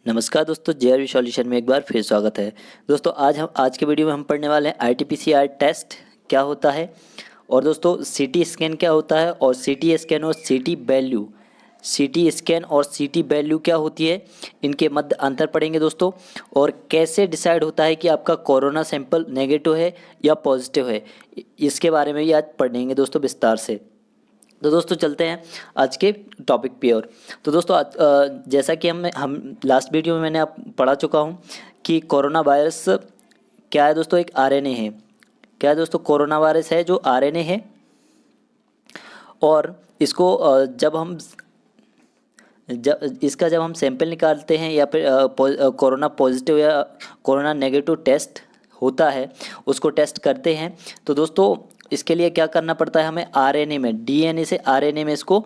नमस्कार दोस्तों, जेआरवी सॉल्यूशन में एक बार फिर स्वागत है। दोस्तों आज के वीडियो में हम पढ़ने वाले हैं आरटीपीसीआर टेस्ट क्या होता है और दोस्तों सीटी स्कैन क्या होता है और सीटी स्कैन और सीटी वैल्यू क्या होती है, इनके मध्य अंतर पढ़ेंगे दोस्तों। और कैसे डिसाइड होता है कि आपका कोरोना सैंपल नेगेटिव है या पॉजिटिव है, इसके बारे में भी आज पढ़ेंगे दोस्तों विस्तार से। तो दोस्तों चलते हैं आज के टॉपिक पे। और तो दोस्तों जैसा कि हम लास्ट वीडियो में मैंने आप पढ़ा चुका हूँ कि कोरोना वायरस क्या है दोस्तों, एक आरएनए है। क्या है दोस्तों, कोरोना वायरस है जो आरएनए है। और इसको जब हम सैंपल निकालते हैं या फिर कोरोना पॉजिटिव या कोरोना नेगेटिव टेस्ट होता है उसको टेस्ट करते हैं, तो दोस्तों इसके लिए क्या करना पड़ता है, हमें आरएनए में, डीएनए से आरएनए में इसको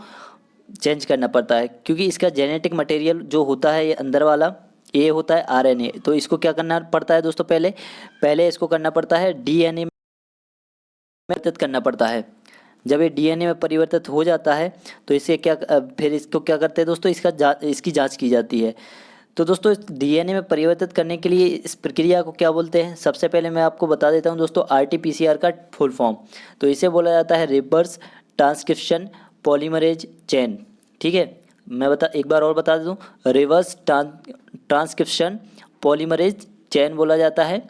चेंज करना पड़ता है। क्योंकि इसका जेनेटिक मटेरियल जो होता है ये अंदर वाला ये होता है आरएनए। तो इसको क्या करना पड़ता है दोस्तों, पहले इसको करना पड़ता है डीएनए में परिवर्तित करना पड़ता है। जब ये डीएनए में परिवर्तित हो जाता है तो फिर इसको क्या करते हैं दोस्तों, इसकी जांच की जाती है। तो दोस्तों इस डीएनए में परिवर्तित करने के लिए इस प्रक्रिया को क्या बोलते हैं, सबसे पहले मैं आपको बता देता हूं दोस्तों आरटीपीसीआर का फुल फॉर्म। तो इसे बोला जाता है रिवर्स ट्रांसक्रिप्शन पॉलीमरेज चेन। ठीक है, एक बार और बता दूं, रिवर्स ट्रांसक्रिप्शन पॉलीमरेज चेन बोला जाता है।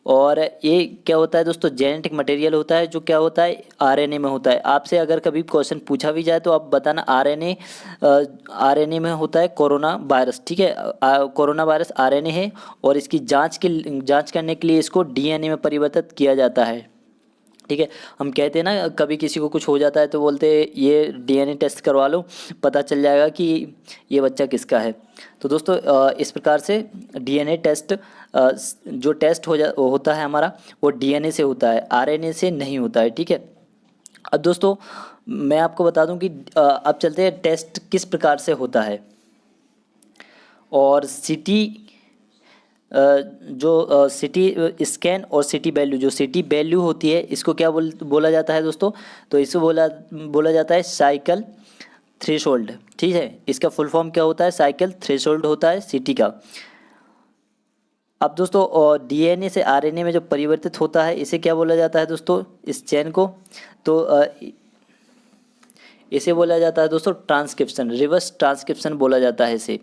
और ये क्या होता है दोस्तों, जेनेटिक मटेरियल होता है जो क्या होता है आरएनए में होता है। आपसे अगर कभी क्वेश्चन पूछा भी जाए तो आप बताना आरएनए में होता है कोरोना वायरस। ठीक है, कोरोना वायरस आरएनए है और इसकी जांच करने के लिए इसको डीएनए में परिवर्तित किया जाता है। ठीक है, हम कहते हैं ना कभी किसी को कुछ हो जाता है तो बोलते हैं ये डीएनए टेस्ट करवा लो, पता चल जाएगा कि ये बच्चा किसका है। तो दोस्तों इस प्रकार से डीएनए टेस्ट जो टेस्ट होता है हमारा वो डीएनए से होता है, आरएनए से नहीं होता है। ठीक है, अब दोस्तों मैं आपको बता दूं कि अब चलते हैं टेस्ट किस प्रकार से होता है। और सिटी स्कैन और सिटी वैल्यू, जो सिटी वैल्यू होती है इसको क्या बोला जाता है दोस्तों, तो इसको बोला जाता है साइकिल थ्रेशोल्ड। ठीक है, इसका फुल फॉर्म क्या होता है, साइकिल थ्रेशोल्ड होता है सिटी का। अब दोस्तों डीएनए से आरएनए में जो परिवर्तित होता है इसे क्या बोला जाता है दोस्तों, इस चेन को, तो इसे बोला जाता है दोस्तों ट्रांसक्रिप्शन, रिवर्स ट्रांसक्रिप्शन बोला जाता है इसे।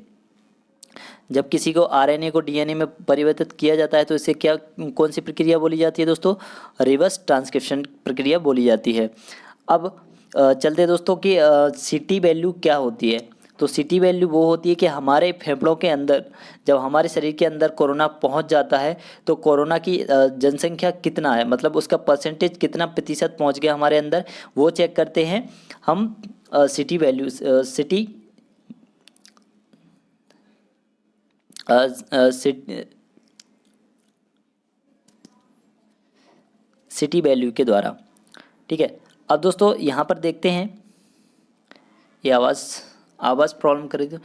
जब किसी को आरएनए को डीएनए में परिवर्तित किया जाता है तो इसे कौन सी प्रक्रिया बोली जाती है दोस्तों, रिवर्स ट्रांसक्रिप्शन प्रक्रिया बोली जाती है। अब चलते दोस्तों कि सिटी वैल्यू क्या होती है। तो सिटी वैल्यू वो होती है कि हमारे फेफड़ों के अंदर, जब हमारे शरीर के अंदर कोरोना पहुंच जाता है तो कोरोना की जनसंख्या कितना है, मतलब उसका परसेंटेज कितना प्रतिशत पहुंच गया हमारे अंदर, वो चेक करते हैं हम। सिटी वैल्यू सिटी वैल्यू के द्वारा। ठीक है, अब दोस्तों यहाँ पर देखते हैं, ये आवाज़ प्रॉब्लम करेगी।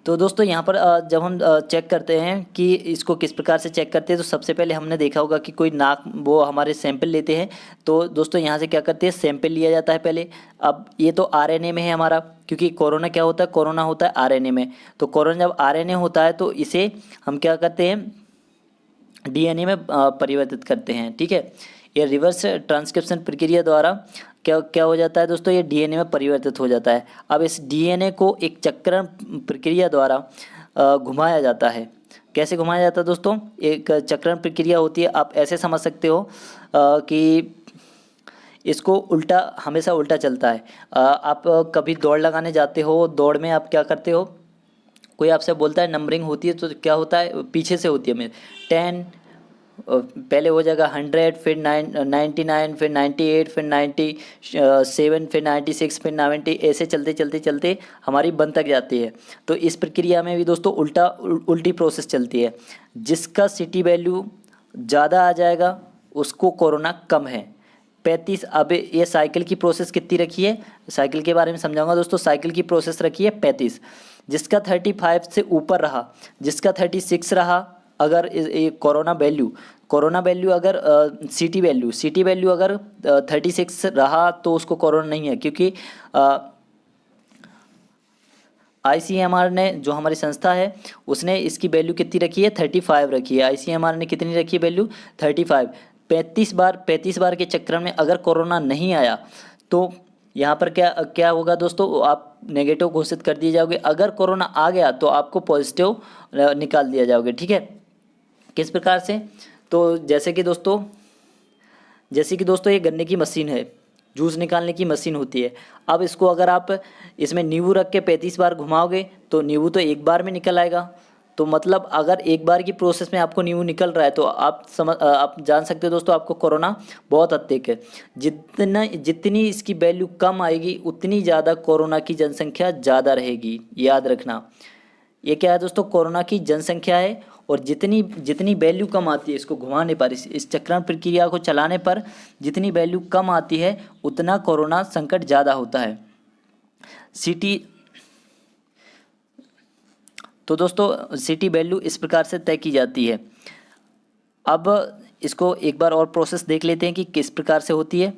तो दोस्तों यहाँ पर जब हम चेक करते हैं कि इसको किस प्रकार से चेक करते हैं, तो सबसे पहले हमने देखा होगा कि कोई वो हमारे सैंपल लेते हैं। तो दोस्तों यहाँ से क्या करते हैं, सैंपल लिया जाता है पहले। अब ये तो आरएनए में है हमारा, क्योंकि कोरोना क्या होता है, कोरोना होता है आरएनए में। तो कोरोना जब आरएनए होता है तो इसे हम क्या करते हैं, डीएनए में परिवर्तित करते हैं। ठीक है, ये रिवर्स ट्रांसक्रिप्शन प्रक्रिया द्वारा क्या क्या हो जाता है दोस्तों, ये डीएनए में परिवर्तित हो जाता है। अब इस डीएनए को एक चक्रण प्रक्रिया द्वारा घुमाया जाता है। कैसे घुमाया जाता है दोस्तों, एक चक्रण प्रक्रिया होती है। आप ऐसे समझ सकते हो कि इसको हमेशा उल्टा चलता है। आप कभी दौड़ लगाने जाते हो, दौड़ में आप क्या करते हो, कोई आपसे बोलता है नंबरिंग होती है तो क्या होता है, पीछे से होती है। 10 पहले हो जाएगा 100, फिर 99, फिर 98, फिर 97, फिर 96, फिर 90, ऐसे चलते चलते चलते हमारी 1 तक जाती है। तो इस प्रक्रिया में भी दोस्तों उल्टी प्रोसेस चलती है। जिसका सिटी वैल्यू ज़्यादा आ जाएगा उसको कोरोना कम है। 35, अब ये साइकिल की प्रोसेस कितनी रखी है, साइकिल के बारे में समझाऊंगा दोस्तों। साइकिल की प्रोसेस रखी है 35। जिसका 35 से ऊपर रहा, जिसका 36 रहा, अगर ये कोरोना वैल्यू अगर सिटी वैल्यू अगर 36 रहा तो उसको कोरोना नहीं है, क्योंकि ICMR ने, जो हमारी संस्था है, उसने इसकी वैल्यू कितनी रखी है, 35 रखी है। ICMR ने कितनी रखी है वैल्यू, 35। 35 बार के चक्र में अगर कोरोना नहीं आया तो यहाँ पर क्या क्या होगा दोस्तों, आप नेगेटिव घोषित कर दिए जाओगे। अगर कोरोना आ गया तो आपको पॉजिटिव निकाल दिया जाओगे, ठीक है। किस प्रकार से, तो जैसे कि दोस्तों ये गन्ने की मशीन है, जूस निकालने की मशीन होती है। अब इसको अगर आप इसमें नींबू रख के 35 बार घुमाओगे तो नींबू तो एक बार में निकल आएगा। तो मतलब अगर एक बार की प्रोसेस में आपको नींबू निकल रहा है तो आप जान सकते हो दोस्तों, आपको कोरोना बहुत अधिक है। जितनी इसकी वैल्यू कम आएगी उतनी ज़्यादा कोरोना की जनसंख्या ज़्यादा रहेगी, याद रखना। ये क्या है दोस्तों, कोरोना की जनसंख्या है, और जितनी वैल्यू कम आती है इसको घुमाने पर, इस चक्रण प्रक्रिया को चलाने पर जितनी वैल्यू कम आती है उतना कोरोना संकट ज़्यादा होता है। सिटी तो दोस्तों सिटी वैल्यू इस प्रकार से तय की जाती है। अब इसको एक बार और प्रोसेस देख लेते हैं कि किस प्रकार से होती है।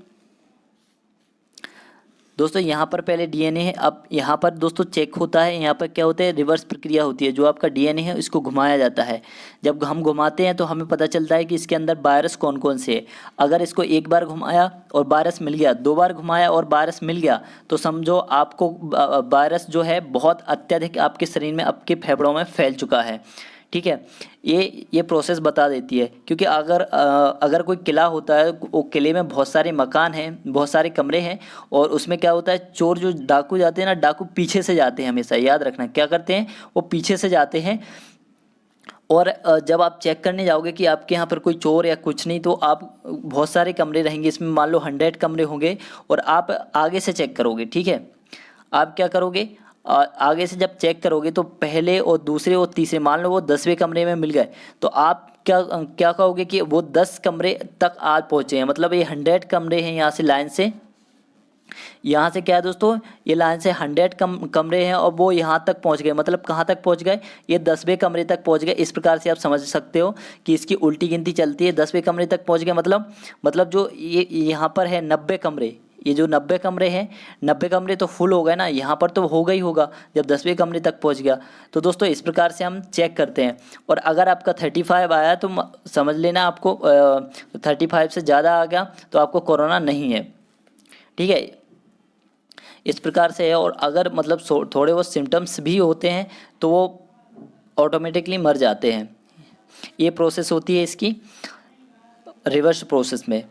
दोस्तों यहाँ पर पहले डीएनए है, अब यहाँ पर दोस्तों चेक होता है, यहाँ पर क्या होता है, रिवर्स प्रक्रिया होती है। जो आपका डीएनए है इसको घुमाया जाता है। जब हम घुमाते हैं तो हमें पता चलता है कि इसके अंदर वायरस कौन कौन से है। अगर इसको एक बार घुमाया और वायरस मिल गया, 2 बार घुमाया और वायरस मिल गया, तो समझो आपको वायरस जो है बहुत अत्यधिक आपके शरीर में, आपके फेफड़ों में फैल चुका है, ठीक है। ये प्रोसेस बता देती है, क्योंकि अगर कोई किला होता है, वो किले में बहुत सारे मकान हैं, बहुत सारे कमरे हैं, और उसमें क्या होता है, चोर जो डाकू जाते हैं ना, डाकू पीछे से जाते हैं हमेशा, याद रखना क्या करते हैं, वो पीछे से जाते हैं। और जब आप चेक करने जाओगे कि आपके यहाँ पर कोई चोर या कुछ नहीं, तो आप बहुत सारे कमरे रहेंगे, इसमें मान लो 100 कमरे होंगे, और आप आगे से चेक करोगे, ठीक है। आप क्या करोगे, आगे से जब चेक करोगे तो पहले और दूसरे और तीसरे, मान लो वो 10वें कमरे में मिल गए, तो आप क्या कहोगे कि वो 10 कमरे तक आज पहुँचे हैं। मतलब ये 100 कमरे हैं, यहाँ से लाइन से, यहाँ से क्या है दोस्तों, ये लाइन से 100 कमरे हैं, और वो यहाँ तक पहुँच गए। मतलब कहाँ तक पहुँच गए, ये 10वें कमरे तक पहुँच गए। इस प्रकार से आप समझ सकते हो कि इसकी उल्टी गिनती चलती है। 10वें कमरे तक पहुँच गए, मतलब जो ये यहाँ पर है 90 कमरे, ये जो 90 कमरे हैं, 90 कमरे तो फुल हो गए ना, यहाँ पर तो होगा ही होगा जब 10वें कमरे तक पहुँच गया। तो दोस्तों इस प्रकार से हम चेक करते हैं। और अगर आपका 35 आया तो समझ लेना, आपको 35 से ज़्यादा आ गया तो आपको कोरोना नहीं है, ठीक है। इस प्रकार से है। और अगर मतलब थोड़े बहुत सिम्टम्स भी होते हैं तो वो ऑटोमेटिकली मर जाते हैं। ये प्रोसेस होती है इसकी रिवर्स प्रोसेस में।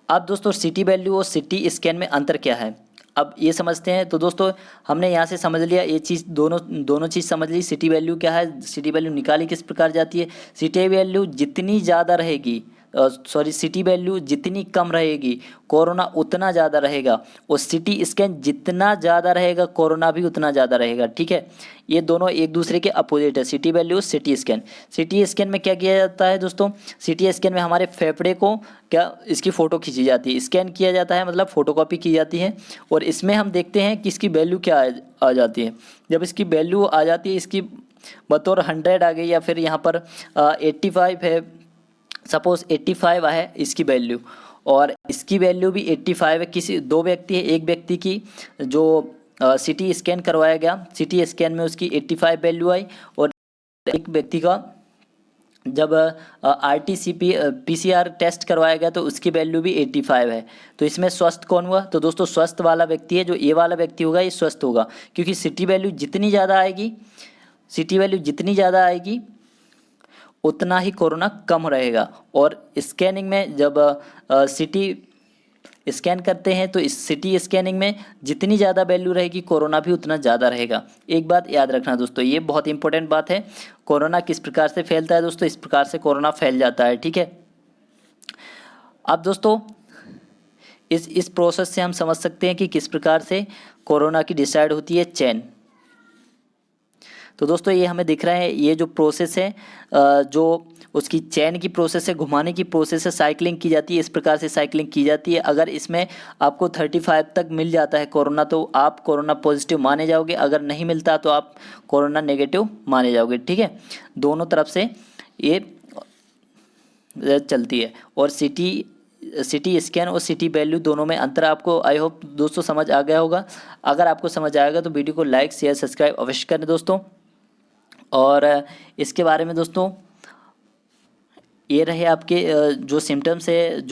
अब दोस्तों सिटी वैल्यू और सिटी स्कैन में अंतर क्या है, अब ये समझते हैं। तो दोस्तों हमने यहाँ से समझ लिया, ये चीज़ दोनों चीज़ समझ ली। सिटी वैल्यू क्या है, सिटी वैल्यू निकाली किस प्रकार जाती है। सिटी वैल्यू जितनी ज़्यादा रहेगी, सिटी वैल्यू जितनी कम रहेगी कोरोना उतना ज़्यादा रहेगा, और सिटी स्कैन जितना ज़्यादा रहेगा कोरोना भी उतना ज़्यादा रहेगा, ठीक है। ये दोनों एक दूसरे के अपोजिट है, CT value CT scan. CT scan में क्या किया जाता है दोस्तों, सिटी स्कैन में हमारे फेफड़े को क्या इसकी फ़ोटो खींची जाती है, स्कैन किया जाता है, मतलब फ़ोटोकॉपी की जाती है। और इसमें हम देखते हैं कि इसकी वैल्यू क्या आ जाती है। जब इसकी वैल्यू आ जाती है, इसकी बतौर 100 आ गई, या फिर यहाँ पर 85 है, सपोज़ 85 है इसकी वैल्यू, और इसकी वैल्यू भी 85 है। किसी 2 व्यक्ति है, एक व्यक्ति की जो सिटी स्कैन करवाया गया, सिटी स्कैन में उसकी 85 वैल्यू आई, और एक व्यक्ति का जब PCR टेस्ट करवाया गया तो उसकी वैल्यू भी 85 है। तो इसमें स्वस्थ कौन हुआ, तो दोस्तों स्वस्थ वाला व्यक्ति है, जो ए वाला व्यक्ति होगा ये स्वस्थ होगा, क्योंकि सिटी वैल्यू जितनी ज़्यादा आएगी, सिटी वैल्यू जितनी ज़्यादा आएगी उतना ही कोरोना कम रहेगा। और स्कैनिंग में जब सिटी स्कैन करते हैं तो इस सिटी स्कैनिंग में जितनी ज़्यादा वैल्यू रहेगी कोरोना भी उतना ज़्यादा रहेगा। एक बात याद रखना दोस्तों, ये बहुत इंपॉर्टेंट बात है। कोरोना किस प्रकार से फैलता है दोस्तों, इस प्रकार से कोरोना फैल जाता है, ठीक है। अब दोस्तों इस प्रोसेस से हम समझ सकते हैं कि किस प्रकार से कोरोना की डिसाइड होती है चेन। तो दोस्तों ये हमें दिख रहा है, ये जो प्रोसेस है, जो उसकी चैन की प्रोसेस है, घुमाने की प्रोसेस है, साइकिलिंग की जाती है, इस प्रकार से साइकिलिंग की जाती है। अगर इसमें आपको 35 तक मिल जाता है कोरोना तो आप कोरोना पॉजिटिव माने जाओगे, अगर नहीं मिलता तो आप कोरोना नेगेटिव माने जाओगे, ठीक है। दोनों तरफ से ये चलती है। और सिटी सिटी स्कैन और सिटी वैल्यू दोनों में अंतर आपको आई होप दोस्तों समझ आ गया होगा। अगर आपको समझ आएगा तो वीडियो को लाइक शेयर सब्सक्राइब अवश्य करें दोस्तों। और इसके बारे में दोस्तों ये रहे आपके जो सिम्टम्स है जो